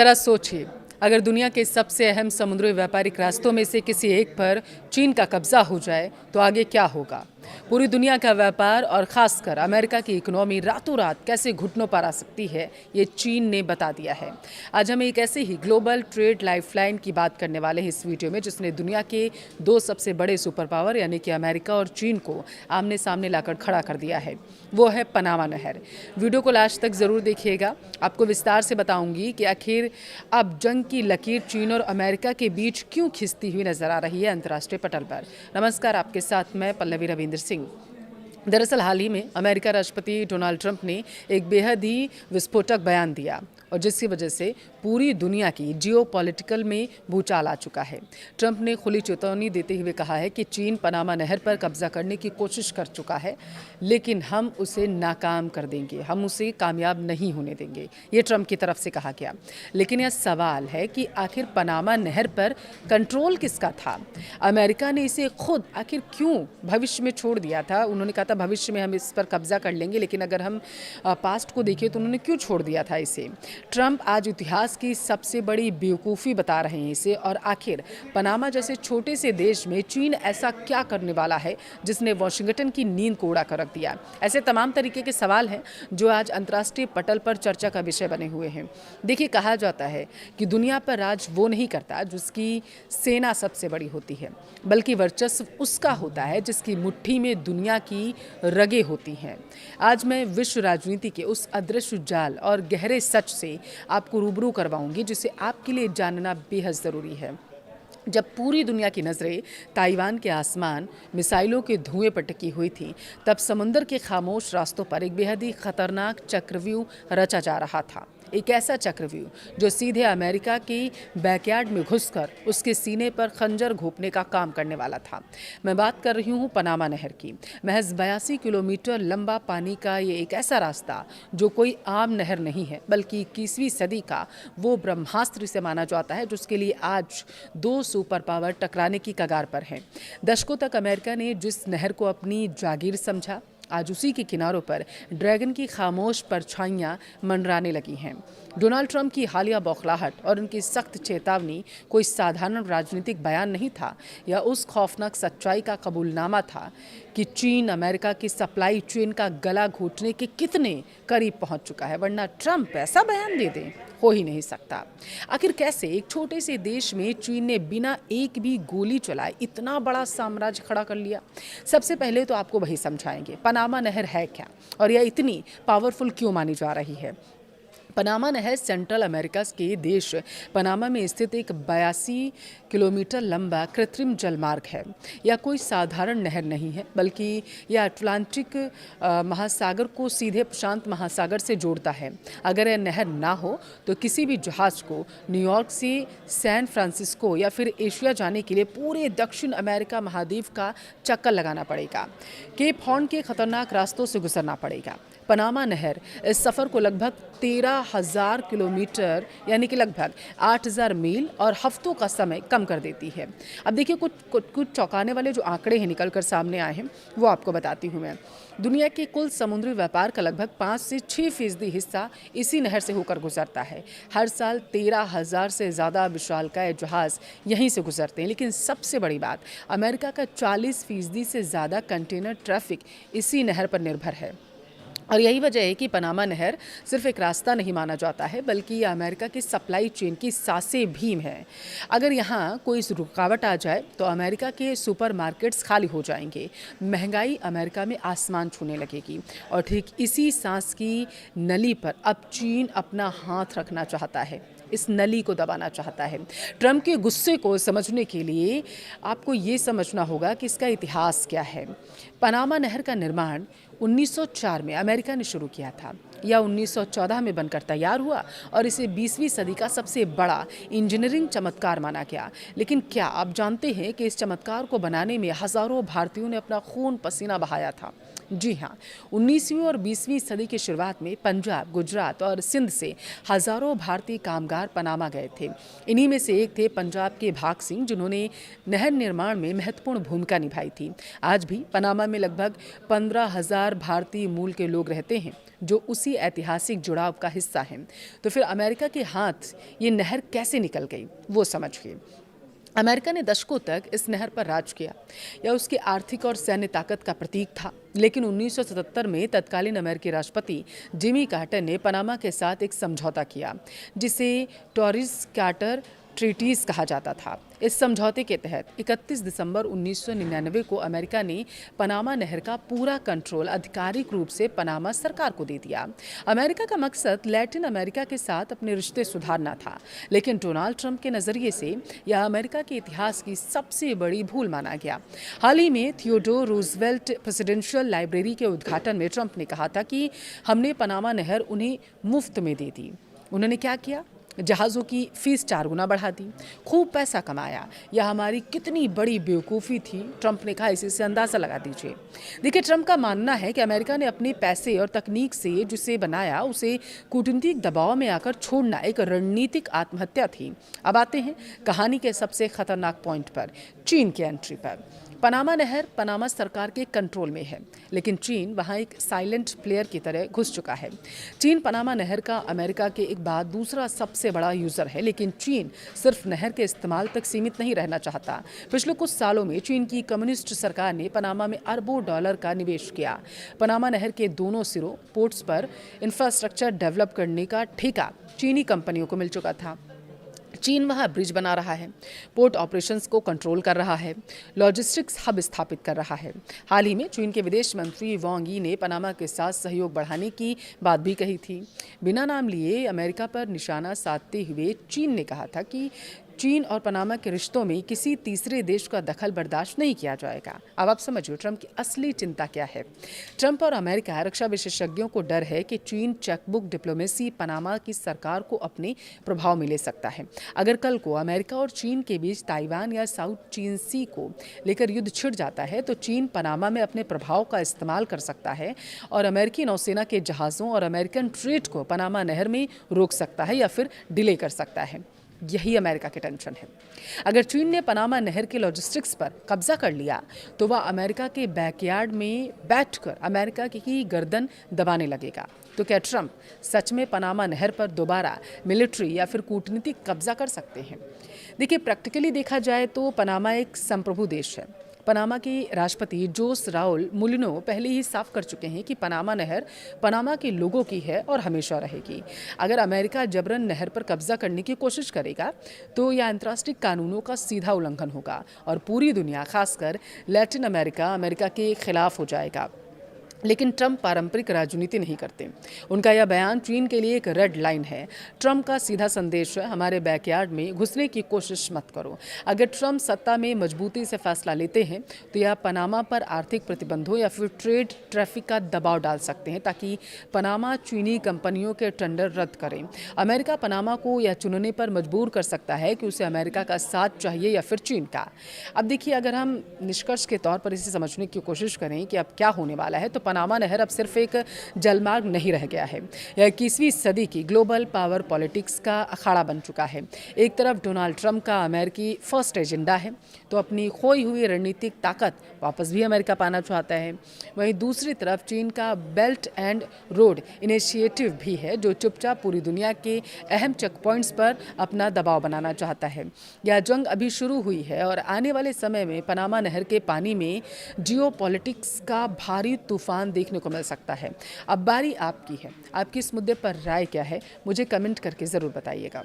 ज़रा सोचिए, अगर दुनिया के सबसे अहम समुद्री व्यापारिक रास्तों में से किसी एक पर चीन का कब्जा हो जाए तो आगे क्या होगा। पूरी दुनिया का व्यापार और खासकर अमेरिका की इकोनॉमी रातों रात कैसे घुटनों पर आ सकती है, ये चीन ने बता दिया है। आज हम एक ऐसे ही ग्लोबल ट्रेड लाइफलाइन की बात करने वाले हैं इस वीडियो में, जिसने दुनिया के दो सबसे बड़े सुपर पावर यानी कि अमेरिका और चीन को आमने सामने लाकर खड़ा कर दिया है। वो है पनामा नहर। वीडियो को लास्ट तक ज़रूर देखिएगा। आपको विस्तार से बताऊंगी कि आखिर अब जंग की लकीर चीन और अमेरिका के बीच क्यों खिंचती हुई नजर आ रही है अंतर्राष्ट्रीय पटल पर। नमस्कार, आपके साथ मैं पल्लवी रविंद्र सिंह। दरअसल हाल ही में अमेरिका राष्ट्रपति डोनाल्ड ट्रंप ने एक बेहद ही विस्फोटक बयान दिया और जिसकी वजह से पूरी दुनिया की जियोपॉलिटिकल में भूचाल आ चुका है। ट्रंप ने खुली चेतावनी देते हुए कहा है कि चीन पनामा नहर पर कब्जा करने की कोशिश कर चुका है, लेकिन हम उसे नाकाम कर देंगे, हम उसे कामयाब नहीं होने देंगे। ये ट्रंप की तरफ से कहा गया। लेकिन यह सवाल है कि आखिर पनामा नहर पर कंट्रोल किसका था। अमेरिका ने इसे खुद आखिर क्यों भविष्य में छोड़ दिया था। उन्होंने कहा था भविष्य में हम इस पर कब्जा कर लेंगे, लेकिन अगर हम पास्ट को देखें तो उन्होंने क्यों छोड़ दिया था इसे। ट्रंप आज इतिहास की सबसे बड़ी बेवकूफ़ी बता रहे हैं इसे। और आखिर पनामा जैसे छोटे से देश में चीन ऐसा क्या करने वाला है जिसने वॉशिंगटन की नींद को उड़ा कर रख दिया। ऐसे तमाम तरीके के सवाल हैं जो आज अंतर्राष्ट्रीय पटल पर चर्चा का विषय बने हुए हैं। देखिए, कहा जाता है कि दुनिया पर राज वो नहीं करता जिसकी सेना सबसे बड़ी होती है, बल्कि वर्चस्व उसका होता है जिसकी मुट्ठी में दुनिया की रगें होती हैं। आज मैं विश्व राजनीति के उस अदृश्य जाल और गहरे सच से आपको रूबरू करवाऊंगी जिसे आपके लिए जानना बेहद ज़रूरी है। जब पूरी दुनिया की नज़रें ताइवान के आसमान मिसाइलों के धुएं पर टिकी हुई थी, तब समुंदर के खामोश रास्तों पर एक बेहद ही खतरनाक चक्रव्यूह रचा जा रहा था। एक ऐसा चक्रव्यूह जो सीधे अमेरिका की बैकयार्ड में घुसकर उसके सीने पर खंजर घोंपने का काम करने वाला था। मैं बात कर रही हूँ पनामा नहर की। महज 82 किलोमीटर लंबा पानी का ये एक ऐसा रास्ता जो कोई आम नहर नहीं है, बल्कि 21वीं सदी का वो ब्रह्मास्त्र से माना जाता है जिसके लिए आज दो सुपर पावर टकराने की कगार पर हैं। दशकों तक अमेरिका ने जिस नहर को अपनी जागीर समझा, आज उसी के किनारों पर ड्रैगन की खामोश परछाइयां मंडराने लगी हैं। डोनाल्ड ट्रंप की हालिया बौखलाहट और उनकी सख्त चेतावनी कोई साधारण राजनीतिक बयान नहीं था, यह उस खौफनाक सच्चाई का कबूलनामा था कि चीन अमेरिका की सप्लाई चेन का गला घोटने के कितने करीब पहुंच चुका है। वरना ट्रंप ऐसा बयान दे दे, हो ही नहीं सकता। आखिर कैसे एक छोटे से देश में चीन ने बिना एक भी गोली चलाए इतना बड़ा साम्राज्य खड़ा कर लिया। सबसे पहले तो आपको वही समझाएंगे पनामा नहर है क्या और यह इतनी पावरफुल क्यों मानी जा रही है। पनामा नहर सेंट्रल अमेरिका के देश पनामा में स्थित एक 82 किलोमीटर लंबा कृत्रिम जलमार्ग है। यह कोई साधारण नहर नहीं है, बल्कि यह अटलांटिक महासागर को सीधे प्रशांत महासागर से जोड़ता है। अगर यह नहर ना हो तो किसी भी जहाज़ को न्यूयॉर्क से सैन फ्रांसिस्को या फिर एशिया जाने के लिए पूरे दक्षिण अमेरिका महाद्वीप का चक्कर लगाना पड़ेगा। केप हॉर्न के खतरनाक रास्तों से गुजरना पड़ेगा। पनामा नहर इस सफ़र को लगभग 13,000 किलोमीटर यानी कि लगभग 8,000 मील और हफ्तों का समय कम कर देती है। अब देखिए, कुछ चौंकाने वाले जो आंकड़े हैं निकल कर सामने आए हैं वो आपको बताती हूँ मैं। दुनिया के कुल समुद्री व्यापार का लगभग 5 से 6% हिस्सा इसी नहर से होकर गुजरता है। हर साल 13,000 से ज़्यादा विशालकाय जहाज़ यहीं से गुजरते हैं। लेकिन सबसे बड़ी बात, अमेरिका का 40% से ज़्यादा कंटेनर ट्रैफिक इसी नहर पर निर्भर है। और यही वजह है कि पनामा नहर सिर्फ एक रास्ता नहीं माना जाता है, बल्कि ये अमेरिका की सप्लाई चेन की सांसें भीम है। अगर यहाँ कोई रुकावट आ जाए तो अमेरिका के सुपरमार्केट्स खाली हो जाएंगे, महंगाई अमेरिका में आसमान छूने लगेगी। और ठीक इसी सांस की नली पर अब चीन अपना हाथ रखना चाहता है, इस नली को दबाना चाहता है। ट्रंप के गुस्से को समझने के लिए आपको ये समझना होगा कि इसका इतिहास क्या है। पनामा नहर का निर्माण 1904 में अमेरिका ने शुरू किया था। यह 1914 में बनकर तैयार हुआ और इसे 20वीं सदी का सबसे बड़ा इंजीनियरिंग चमत्कार माना गया। लेकिन क्या आप जानते हैं कि इस चमत्कार को बनाने में हज़ारों भारतीयों ने अपना खून पसीना बहाया था। जी हाँ, 19वीं और 20वीं सदी की शुरुआत में पंजाब, गुजरात और सिंध से हजारों भारतीय कामगार पनामा गए थे। इन्हीं में से एक थे पंजाब के भाग सिंह, जिन्होंने नहर निर्माण में महत्वपूर्ण भूमिका निभाई थी। आज भी पनामा में लगभग 15,000 भारतीय मूल के लोग रहते हैं, जो उसी ऐतिहासिक जुड़ाव का हिस्सा हैं। तो फिर अमेरिका के हाथ ये नहर कैसे निकल गई, वो समझिए। अमेरिका ने दशकों तक इस नहर पर राज किया। यह उसकी आर्थिक और सैन्य ताकत का प्रतीक था। लेकिन 1977 में तत्कालीन अमेरिकी राष्ट्रपति जिमी कार्टर ने पनामा के साथ एक समझौता किया, जिसे टॉरिस कार्टर ट्रीटीज कहा जाता था। इस समझौते के तहत 31 दिसंबर 1999 को अमेरिका ने पनामा नहर का पूरा कंट्रोल आधिकारिक रूप से पनामा सरकार को दे दिया। अमेरिका का मकसद लैटिन अमेरिका के साथ अपने रिश्ते सुधारना था, लेकिन डोनाल्ड ट्रंप के नज़रिए से यह अमेरिका के इतिहास की सबसे बड़ी भूल माना गया। हाल ही में थियोडोर रूजवेल्ट प्रेसिडेंशियल लाइब्रेरी के उद्घाटन में ट्रंप ने कहा था कि हमने पनामा नहर उन्हें मुफ्त में दे दी। उन्होंने क्या किया? जहाज़ों की फीस 4 गुना बढ़ा दी, खूब पैसा कमाया। यह हमारी कितनी बड़ी बेवकूफ़ी थी, ट्रंप ने कहा। इसी से अंदाज़ा लगा दीजिए। देखिए, ट्रंप का मानना है कि अमेरिका ने अपने पैसे और तकनीक से जिसे बनाया, उसे कूटनीतिक दबाव में आकर छोड़ना एक रणनीतिक आत्महत्या थी। अब आते हैं कहानी के सबसे खतरनाक पॉइंट पर, चीन की एंट्री पर। पनामा नहर पनामा सरकार के कंट्रोल में है, लेकिन चीन वहां एक साइलेंट प्लेयर की तरह घुस चुका है। चीन पनामा नहर का अमेरिका के एक बाद दूसरा सबसे बड़ा यूजर है, लेकिन चीन सिर्फ नहर के इस्तेमाल तक सीमित नहीं रहना चाहता। पिछले कुछ सालों में चीन की कम्युनिस्ट सरकार ने पनामा में अरबों डॉलर का निवेश किया। पनामा नहर के दोनों सिरों पोर्ट्स पर इंफ्रास्ट्रक्चर डेवलप करने का ठेका चीनी कंपनियों को मिल चुका था। चीन वहाँ ब्रिज बना रहा है, पोर्ट ऑपरेशंस को कंट्रोल कर रहा है, लॉजिस्टिक्स हब स्थापित कर रहा है। हाल ही में चीन के विदेश मंत्री वांग यी ने पनामा के साथ सहयोग बढ़ाने की बात भी कही थी। बिना नाम लिए अमेरिका पर निशाना साधते हुए चीन ने कहा था कि चीन और पनामा के रिश्तों में किसी तीसरे देश का दखल बर्दाश्त नहीं किया जाएगा। अब आप समझिए ट्रंप की असली चिंता क्या है। ट्रंप और अमेरिका रक्षा विशेषज्ञों को डर है कि चीन चेकबुक डिप्लोमेसी पनामा की सरकार को अपने प्रभाव में ले सकता है। अगर कल को अमेरिका और चीन के बीच ताइवान या साउथ चीन सी को लेकर युद्ध छिड़ जाता है, तो चीन पनामा में अपने प्रभाव का इस्तेमाल कर सकता है और अमेरिकी नौसेना के जहाज़ों और अमेरिकन ट्रेड को पनामा नहर में रोक सकता है या फिर डिले कर सकता है। यही अमेरिका की टेंशन है। अगर चीन ने पनामा नहर के लॉजिस्टिक्स पर कब्जा कर लिया, तो वह अमेरिका के बैकयार्ड में बैठकर अमेरिका की गर्दन दबाने लगेगा। तो क्या ट्रंप सच में पनामा नहर पर दोबारा मिलिट्री या फिर कूटनीतिक कब्जा कर सकते हैं? देखिए, प्रैक्टिकली देखा जाए तो पनामा एक संप्रभु देश है। पनामा के राष्ट्रपति जोस राउल मुलिनो पहले ही साफ कर चुके हैं कि पनामा नहर पनामा के लोगों की है और हमेशा रहेगी। अगर अमेरिका जबरन नहर पर कब्जा करने की कोशिश करेगा, तो यह अंतर्राष्ट्रीय कानूनों का सीधा उल्लंघन होगा और पूरी दुनिया, खासकर लैटिन अमेरिका, अमेरिका के खिलाफ हो जाएगा। लेकिन ट्रंप पारंपरिक राजनीति नहीं करते। उनका यह बयान चीन के लिए एक रेड लाइन है। ट्रंप का सीधा संदेश है, हमारे बैकयार्ड में घुसने की कोशिश मत करो। अगर ट्रंप सत्ता में मजबूती से फैसला लेते हैं, तो यह पनामा पर आर्थिक प्रतिबंधों या फिर ट्रेड ट्रैफिक का दबाव डाल सकते हैं, ताकि पनामा चीनी कंपनियों के टेंडर रद्द करें। अमेरिका पनामा को यह चुनने पर मजबूर कर सकता है कि उसे अमेरिका का साथ चाहिए या फिर चीन का। अब देखिए, अगर हम निष्कर्ष के तौर पर इसे समझने की कोशिश करें कि अब क्या होने वाला है, तो पनामा नहर अब सिर्फ एक जलमार्ग नहीं रह गया है। यह 21वीं सदी की ग्लोबल पावर पॉलिटिक्स का अखाड़ा बन चुका है। एक तरफ डोनाल्ड ट्रंप का अमेरिकी फर्स्ट एजेंडा है, तो अपनी खोई हुई रणनीतिक ताकत वापस भी अमेरिका पाना चाहता है। वहीं दूसरी तरफ चीन का बेल्ट एंड रोड इनिशिएटिव भी है, जो चुपचाप पूरी दुनिया के अहम चेक पॉइंट्स पर अपना दबाव बनाना चाहता है। यह जंग अभी शुरू हुई है और आने वाले समय में पनामा नहर के पानी में जियोपॉलिटिक्स का भारी तूफान देखने को मिल सकता है। अब बारी आपकी है। आपकी इस मुद्दे पर राय क्या है, मुझे कमेंट करके ज़रूर बताइएगा।